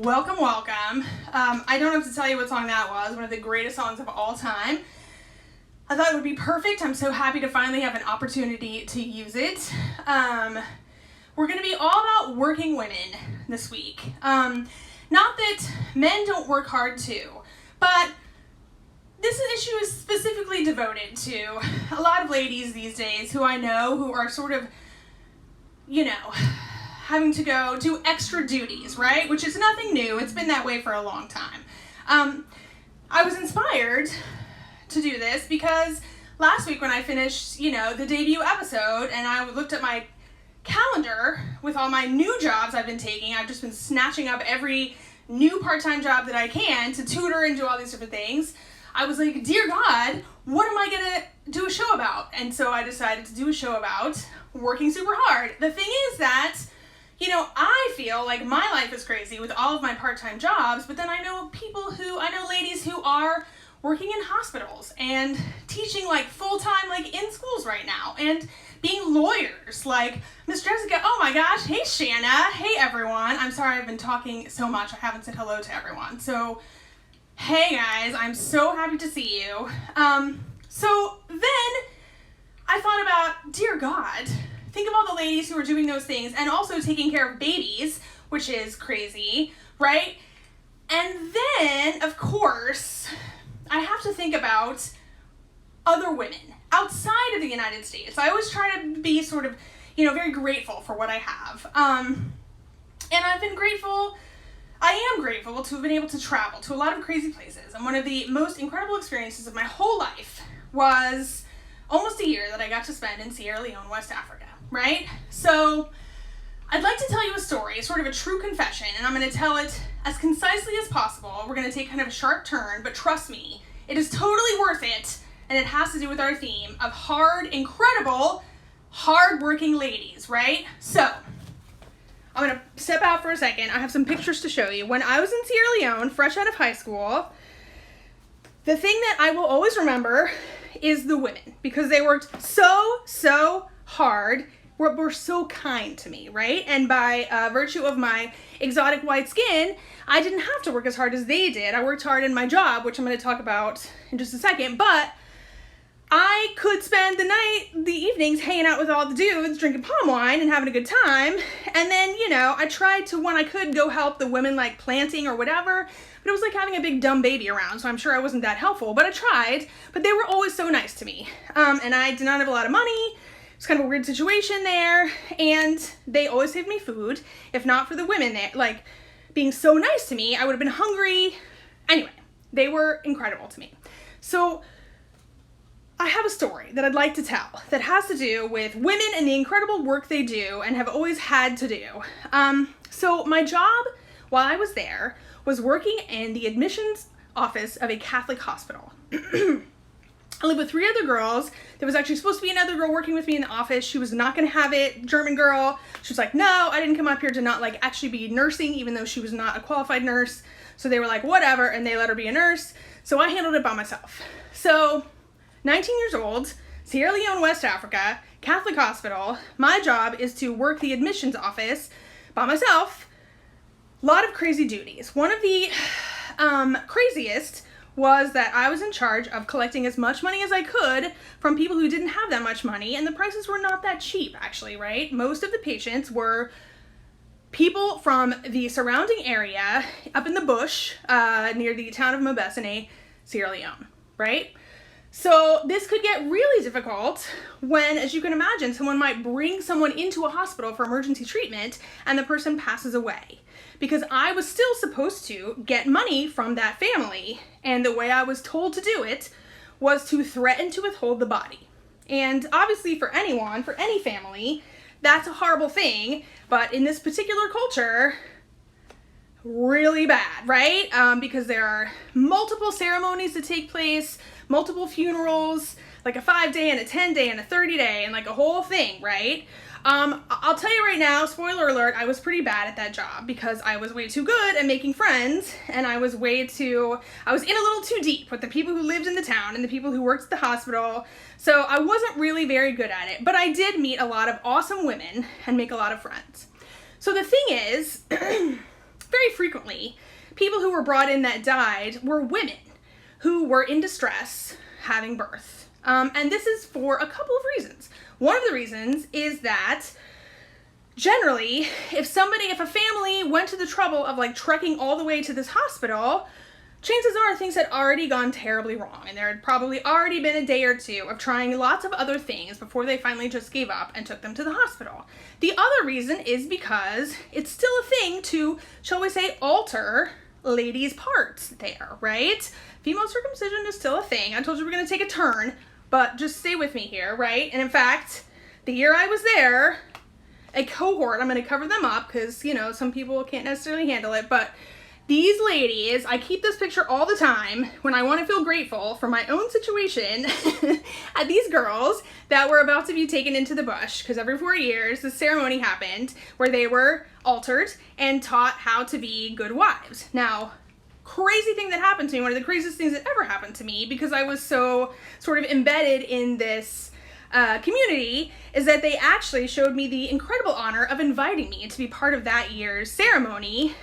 welcome. I don't have to tell you what song that was, one of the greatest songs of all time. I thought it would be perfect. I'm so happy to finally have an opportunity to use it. We're going to be all about working women this week. Not that men don't work hard too, but this issue is specifically devoted to a lot of ladies these days who I know who are sort of, having to go do extra duties, right? Which is nothing new. It's been that way for a long time. I was inspired to do this because last week when I finished, the debut episode and I looked at my calendar with all my new jobs I've been taking, I've just been snatching up every new part-time job that I can to tutor and do all these different things. I was like, dear God, what am I gonna do a show about? And so I decided to do a show about working super hard. The thing is that, I feel like my life is crazy with all of my part-time jobs, but then I know ladies who are working in hospitals and teaching full-time in schools right now and being lawyers like Miss Jessica. Oh my gosh, hey Shanna, hey everyone. I'm sorry I've been talking so much, I haven't said hello to everyone. So, hey guys, I'm so happy to see you. So then I thought about, dear God, think of all the ladies who are doing those things and also taking care of babies, which is crazy, right? And then, of course, I have to think about other women outside of the United States. I always try to be sort of, very grateful for what I have. And I am grateful to have been able to travel to a lot of crazy places. And one of the most incredible experiences of my whole life was almost a year that I got to spend in Sierra Leone, West Africa, right? So I'd like to tell you a story, sort of a true confession, and I'm going to tell it as concisely as possible. We're going to take kind of a sharp turn, but trust me, it is totally worth it, and it has to do with our theme of incredible, hard-working ladies, right? So I'm going to step out for a second. I have some pictures to show you. When I was in Sierra Leone, fresh out of high school, the thing that I will always remember is the women, because they worked so hard, were so kind to me, right? And by virtue of my exotic white skin, I didn't have to work as hard as they did. I worked hard in my job, which I'm going to talk about in just a second, but I could spend the evenings hanging out with all the dudes, drinking palm wine and having a good time. And then, I tried to, when I could, go help the women planting or whatever, but it was like having a big dumb baby around, so I'm sure I wasn't that helpful, but I tried. But they were always so nice to me. And I did not have a lot of money. It was kind of a weird situation there, and they always saved me food. If not for the women there, being so nice to me, I would have been hungry. Anyway, they were incredible to me. So I have a story that I'd like to tell that has to do with women and the incredible work they do and have always had to do. So my job while I was there was working in the admissions office of a Catholic hospital. I lived with 3 other girls. There was actually supposed to be another girl working with me in the office. She was not going to have it, German girl. She was like, no, I didn't come up here to not actually be nursing, even though she was not a qualified nurse. So they were like, whatever, and they let her be a nurse. So I handled it by myself. So 19 years old, Sierra Leone, West Africa, Catholic hospital. My job is to work the admissions office by myself. A lot of crazy duties. One of the craziest was that I was in charge of collecting as much money as I could from people who didn't have that much money, and the prices were not that cheap, actually, right? Most of the patients were people from the surrounding area up in the bush near the town of Mobesene, Sierra Leone, right? So this could get really difficult when, as you can imagine, someone might bring someone into a hospital for emergency treatment and the person passes away. Because I was still supposed to get money from that family, and the way I was told to do it was to threaten to withhold the body. And obviously for any family, that's a horrible thing, but in this particular culture, really bad, right? Because there are multiple ceremonies that take place, multiple funerals, a 5-day and a 10-day and a 30-day and a whole thing, right? I'll tell you right now, spoiler alert, I was pretty bad at that job because I was way too good at making friends, and I was in a little too deep with the people who lived in the town and the people who worked at the hospital, so I wasn't really very good at it, but I did meet a lot of awesome women and make a lot of friends. So the thing is, very frequently, people who were brought in that died were women who were in distress having birth. And this is for a couple of reasons. One of the reasons is that generally, if a family went to the trouble of like trekking all the way to this hospital, chances are things had already gone terribly wrong, and there had probably already been a day or two of trying lots of other things before they finally just gave up and took them to the hospital. The other reason is because it's still a thing to, shall we say, alter ladies' parts there, right? Female circumcision is still a thing. I told you we're going to take a turn, but just stay with me here, right? And in fact, the year I was there, a cohort, I'm going to cover them up because, you know, some people can't necessarily handle it, but these ladies, I keep this picture all the time when I want to feel grateful for my own situation at these girls that were about to be taken into the bush, because every 4 years this ceremony happened where they were altered and taught how to be good wives. Now, crazy thing that happened to me, one of the craziest things that ever happened to me, because I was so sort of embedded in this community, is that they actually showed me the incredible honor of inviting me to be part of that year's ceremony,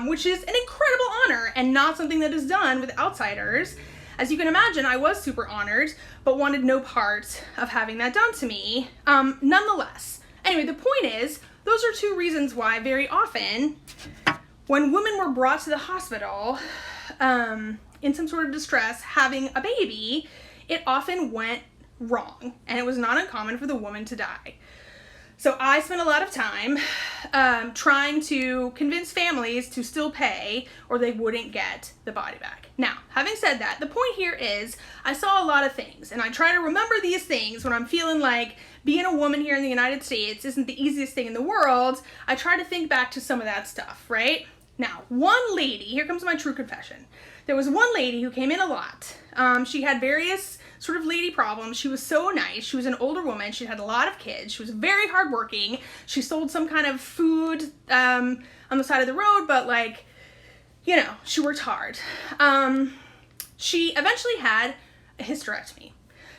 which is an incredible honor and not something that is done with outsiders. As you can imagine, I was super honored, but wanted no part of having that done to me, nonetheless. Anyway, the point is, those are two reasons why very often when women were brought to the hospital in some sort of distress having a baby, it often went wrong, and it was not uncommon for the woman to die. So I spent a lot of time trying to convince families to still pay or they wouldn't get the body back. Now, having said that, the point here is I saw a lot of things, and I try to remember these things when I'm feeling like being a woman here in the United States isn't the easiest thing in the world. I try to think back to some of that stuff, right? Now, one lady, here comes my true confession. There was one lady who came in a lot. She had various sort of lady problems. She was so nice. She was an older woman. She had a lot of kids. She was very hardworking. She sold some kind of food on the side of the road, but like, you know, she worked hard. She eventually had a hysterectomy.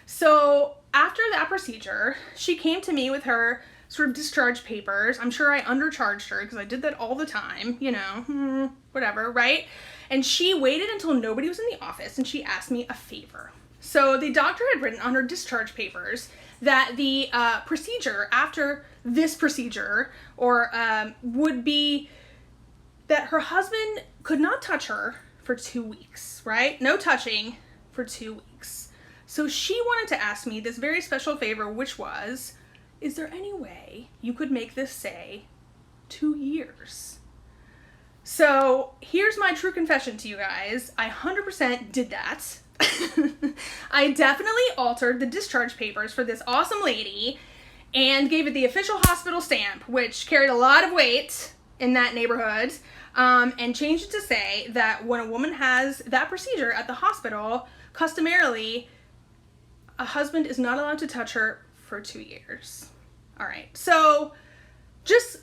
So after that procedure, she came to me with her sort of discharge papers. I'm sure I undercharged her because I did that all the time, you know, whatever, right? And she waited until nobody was in the office and she asked me a favor. So the doctor had written on her discharge papers that the procedure after this procedure would be that her husband could not touch her for 2 weeks, right? No touching for 2 weeks. So she wanted to ask me this very special favor, which was, is there any way you could make this say 2 years? So here's my true confession to you guys. I 100% did that. I definitely altered the discharge papers for this awesome lady and gave it the official hospital stamp, which carried a lot of weight in that neighborhood, and changed it to say that when a woman has that procedure at the hospital, customarily, a husband is not allowed to touch her for 2 years. All right, so just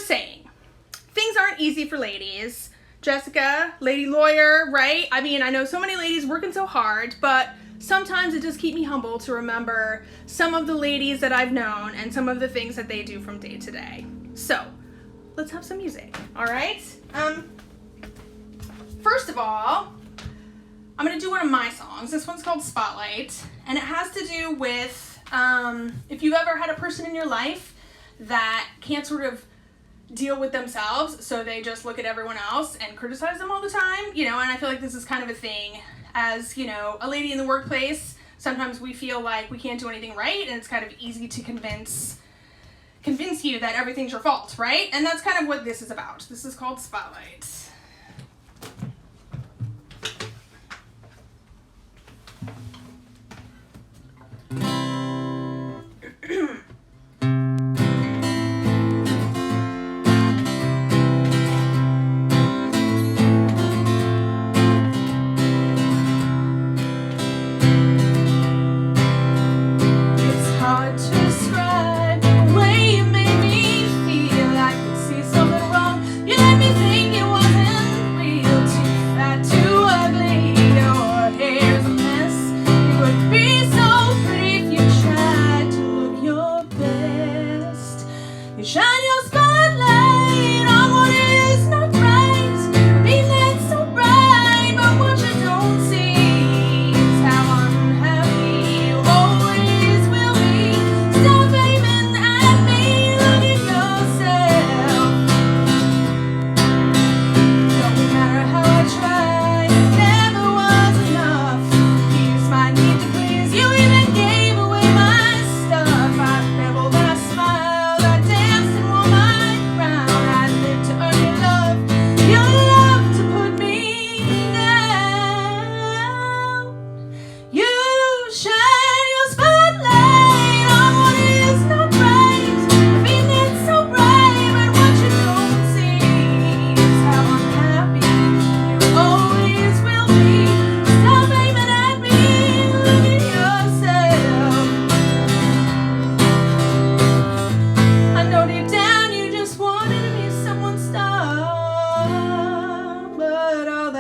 saying, things aren't easy for ladies. Jessica, lady lawyer, right? I mean, I know so many ladies working so hard, but sometimes it does keep me humble to remember some of the ladies that I've known and some of the things that they do from day to day. So, let's have some music, all right? First of all, I'm gonna do one of my songs. This one's called Spotlight, and it has to do with if you've ever had a person in your life that can't sort of deal with themselves, so they just look at everyone else and criticize them all the time, you know, and I feel like this is kind of a thing as, you know, a lady in the workplace. Sometimes we feel like we can't do anything right, and it's kind of easy to convince you that everything's your fault, right? And that's kind of what this is about. This is called Spotlight. You let me think it wasn't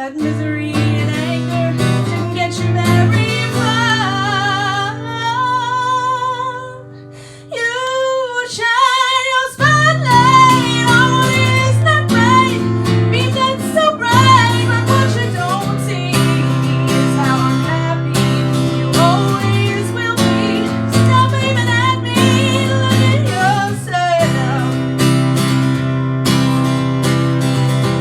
but misery and anger didn't get you very far. You shine your spotlight on what is not right, beam that's so bright, but what you don't see is how unhappy you always will be. Stop aiming at me, look at yourself.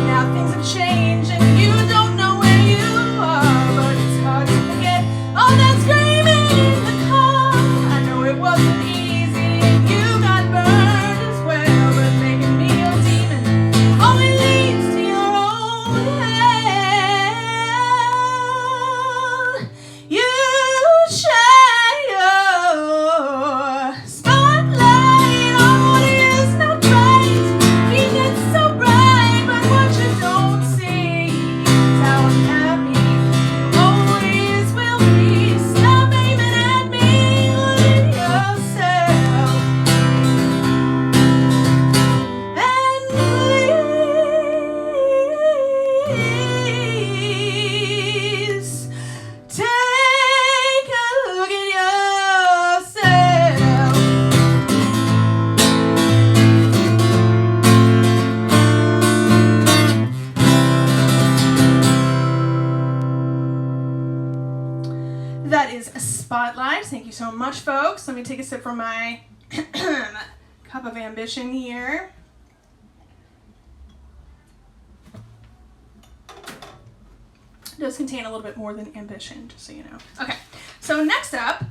Now things have changed and you don't know where you are, but it's hard to forget all that screaming in the car. I know it wasn't easy and you got burned as well, but making me your demon only leads to your own hell. You shine your spotlight on what is not right, keep it so bright, but what you don't see is how unhappy you always will be. Stop aiming at me, look at yourself. And please take a look at yourself. That is a Spotlight. Thank you so much, folks. Let me take a sip from my cup of ambition here. It does contain a little bit more than ambition, just so you know. Okay, so next up,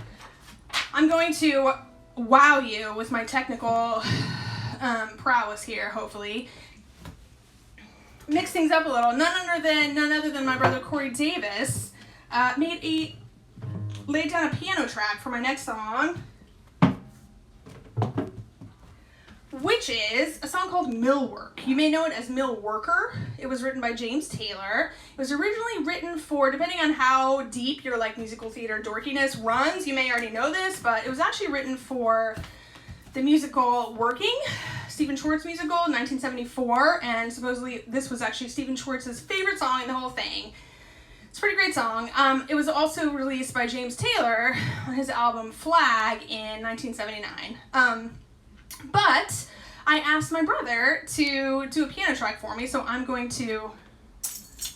I'm going to wow you with my technical prowess here, hopefully. Mix things up a little. None other than my brother Corey Davis laid down a piano track for my next song, which is a song called Millwork. You may know it as Mill Worker. It was written by James Taylor. It was originally written for, depending on how deep your like musical theater dorkiness runs, you may already know this, but it was actually written for the musical Working, Stephen Schwartz musical, 1974, and supposedly this was actually Stephen Schwartz's favorite song in the whole thing. It's a pretty great song. It was also released by James Taylor on his album Flag in 1979. But I asked my brother to do a piano track for me, so I'm going to,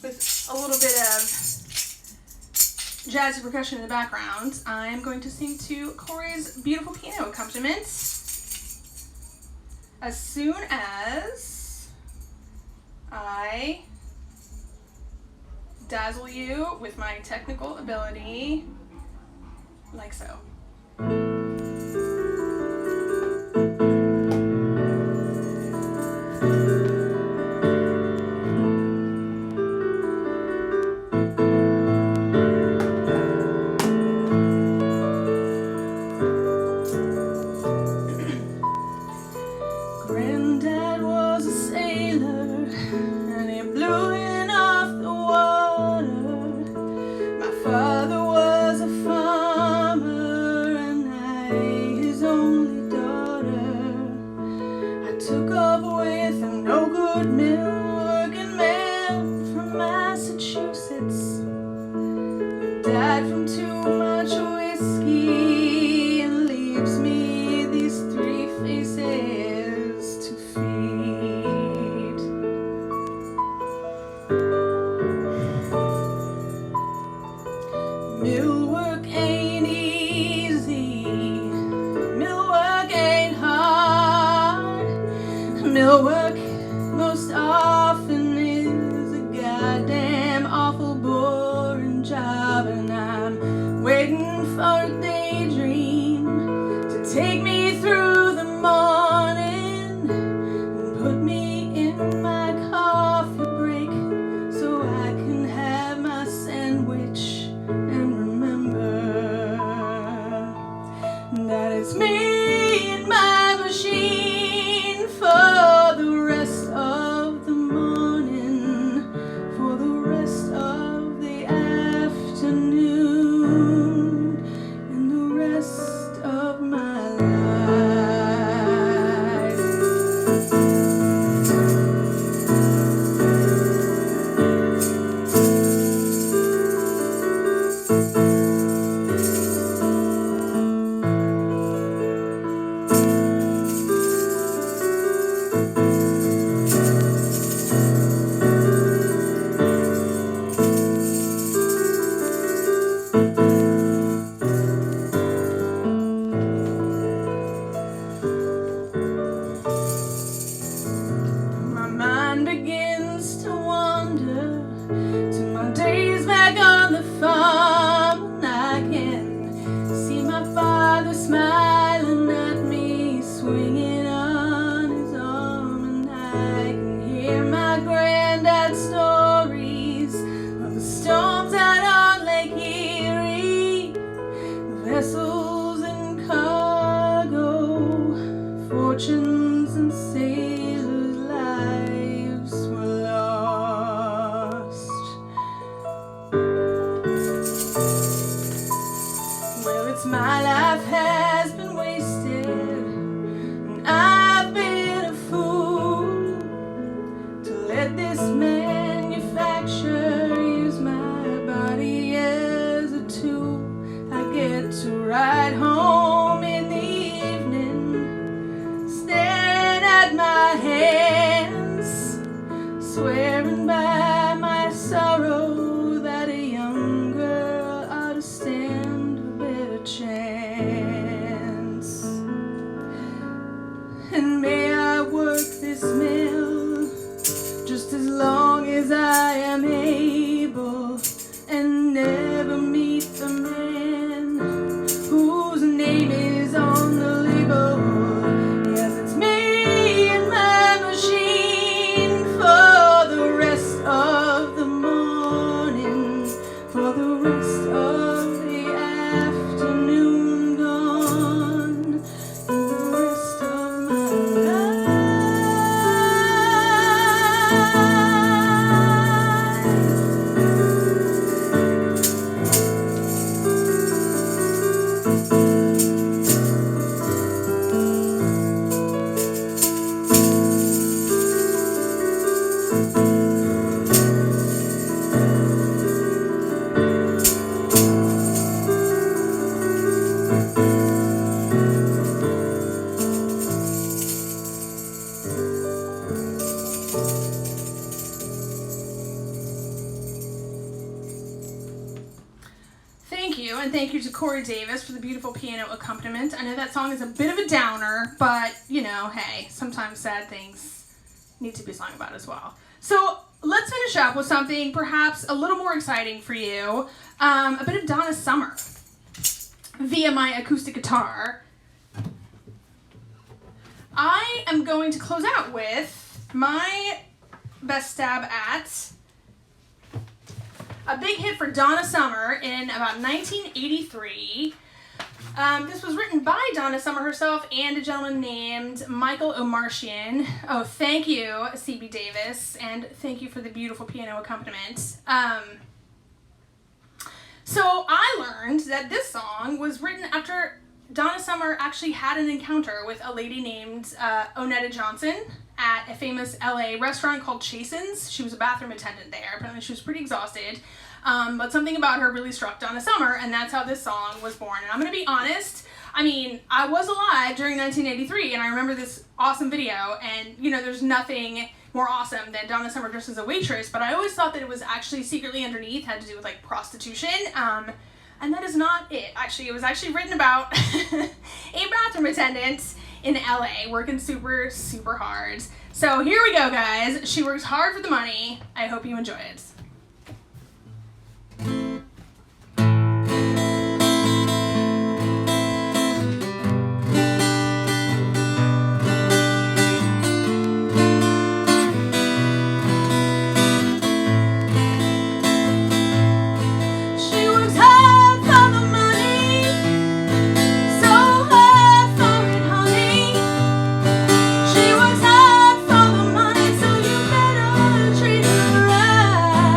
with a little bit of jazzy percussion in the background, I'm going to sing to Corey's beautiful piano accompaniment as soon as I dazzle you with my technical ability, like so. Granddad was a sailor and he blew in off the water. My father was a farmer and I his only daughter. I took off with a no good mill working man from Massachusetts who died from too much whiskey and leaves me these three faces to feed. Mill work ain't easy, mill work ain't hard. Mill work most often is a goddamn awful boring job, and I'm waiting for a daydream to take me through the morning and put me in my coffee break so I can have my sandwich and remember you, and thank you to Corey Davis for the beautiful piano accompaniment. I know that song is a bit of a downer, but, you know, hey, sometimes sad things need to be sung about as well. So let's finish up with something perhaps a little more exciting for you, a bit of Donna Summer via my acoustic guitar. I am going to close out with my best stab at a big hit for Donna Summer in about 1983. This was written by Donna Summer herself and a gentleman named Michael O'Martian. Oh, thank you, C.B. Davis, and thank you for the beautiful piano accompaniment. So I learned that this song was written after Donna Summer actually had an encounter with a lady named Onetta Johnson at a famous LA restaurant called Chasen's. She was a bathroom attendant there. Apparently she was pretty exhausted. But something about her really struck Donna Summer, and that's how this song was born. And I'm going to be honest, I mean, I was alive during 1983, and I remember this awesome video, and, you know, there's nothing more awesome than Donna Summer dressed as a waitress, but I always thought that it was actually secretly underneath, had to do with, like, prostitution, and that is not it. Actually, it was actually written about a bathroom attendant in LA working super, super hard. So here we go, guys. She works hard for the money. I hope you enjoy it. Treat her right.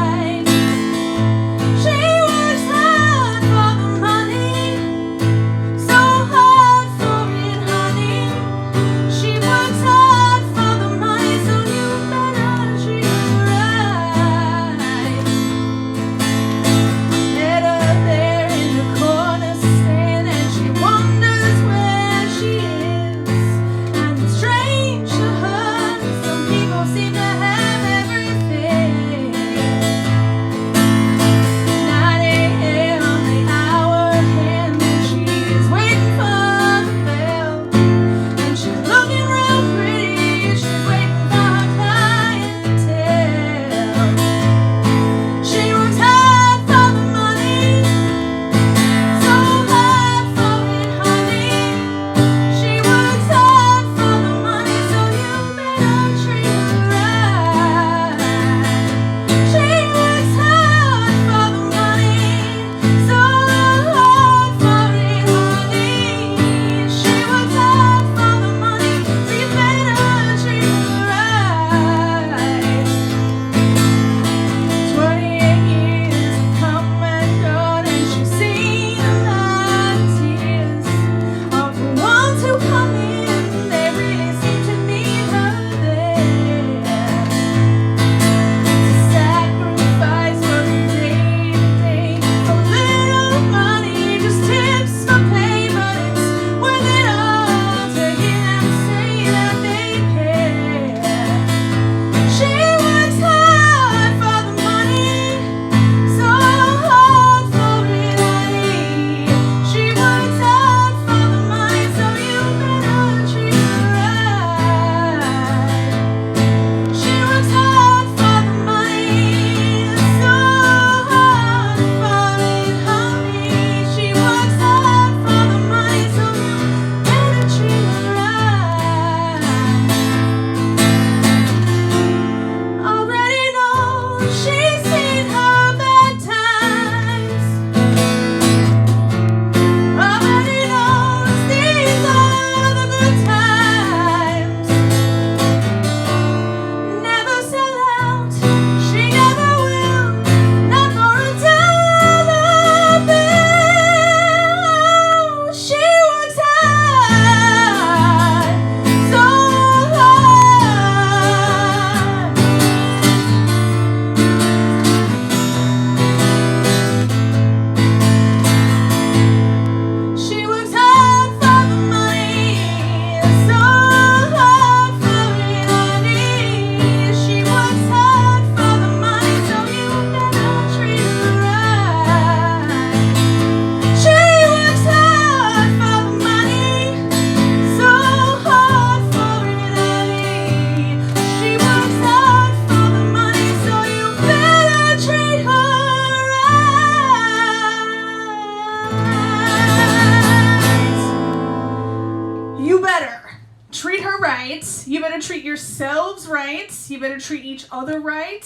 her right. You better treat yourselves right. You better treat each other right.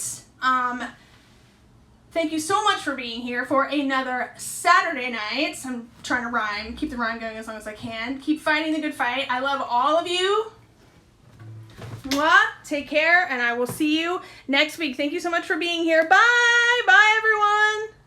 Thank you so much for being here for another Saturday night. I'm trying to rhyme, keep the rhyme going as long as I can. Keep fighting the good fight. I love all of you. Mwah. Take care, and I will see you next week. Thank you so much for being here. Bye. Bye, everyone.